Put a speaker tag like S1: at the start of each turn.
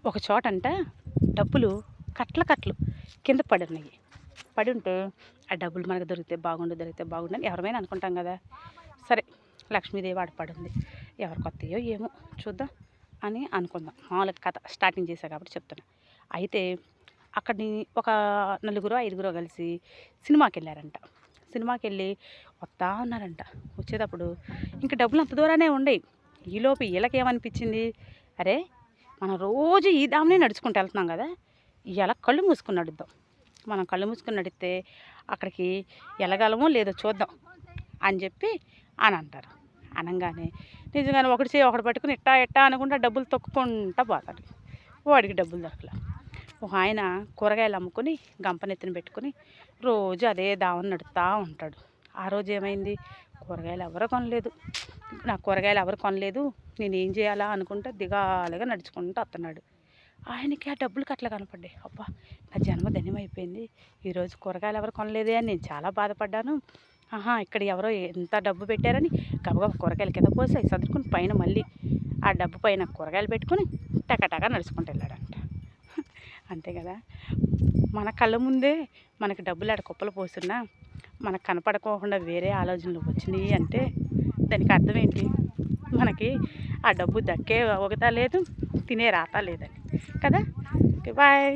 S1: ఒక చోటంట డబ్బులు కట్టలు కట్టలు కింద పడి ఉంటే ఆ డబ్బులు మనకు దొరికితే బాగుండు అని ఎవరైనా అనుకుంటాం కదా. సరే, లక్ష్మీదేవి ఆడ పడింది, ఎవరు కొత్తయో ఏమో చూద్దాం అని అనుకుందాం. మామూలుగా కథ స్టార్టింగ్ చేశా కాబట్టి చెప్తున్నా. అయితే అక్కడిని ఒక 4-5 కలిసి సినిమాకి వెళ్ళారంట. సినిమాకి వెళ్ళి వస్తూ ఉన్నారంట. వచ్చేటప్పుడు ఇంక డబ్బులు అంత దూరానే ఉండేవి. ఈలోపు వీళ్ళకేమనిపించింది, అరే మనం రోజు ఈ దామనే నడుచుకుంటూ వెళ్తున్నాం కదా, ఇలా కళ్ళు మూసుకుని నడుద్దాం. మనం కళ్ళు మూసుకుని నడిస్తే అక్కడికి వెళ్ళగలమో లేదో చూద్దాం అని చెప్పి అని అంటారు. అనగానే నిజంగానే ఒకటి పట్టుకుని ఇట్టా అనుకుంటా డబ్బులు తొక్కుకుంటా పోతాడు. వాడికి డబ్బులు దొరకలే. ఒక ఆయన కూరగాయలు అమ్ముకొని గంపనెత్తిన పెట్టుకుని రోజు అదే దావని నడుస్తూ ఉంటాడు. ఆ రోజు ఏమైంది, కూరగాయలు ఎవరు కొనలేదు, నేను ఏం చేయాలా అనుకుంటా దిగాలుగా నడుచుకుంటూ వస్తున్నాడు. ఆయనకి ఆ డబ్బులు కట్ల కనపడ్డాయి. అబ్బా, నా జన్మ ధన్యమైపోయింది, ఈరోజు కూరగాయలు ఎవరు కొనలేదే అని నేను చాలా బాధపడ్డాను. ఇక్కడ ఎవరో ఎంత డబ్బు పెట్టారని గబగబా కూరగాయలు కింద పోసి అవి సర్దుకుని పైన మళ్ళీ ఆ డబ్బు పైన కూరగాయలు పెట్టుకుని టకటగా నడుచుకుంటూ వెళ్ళాడంట. అంతే కదా, మన కళ్ళ ముందే మనకి డబ్బులు ఆడ కుప్పలు పోస్తున్నా మనకు కనపడకోకుండా వేరే ఆలోచనలు వచ్చినాయి అంటే దానికి అర్థం ఏంటి, మనకి ఆ డబ్బు దక్కే ఒకతా లేదు, తినే రాత లేదని కదా. Okay, bye.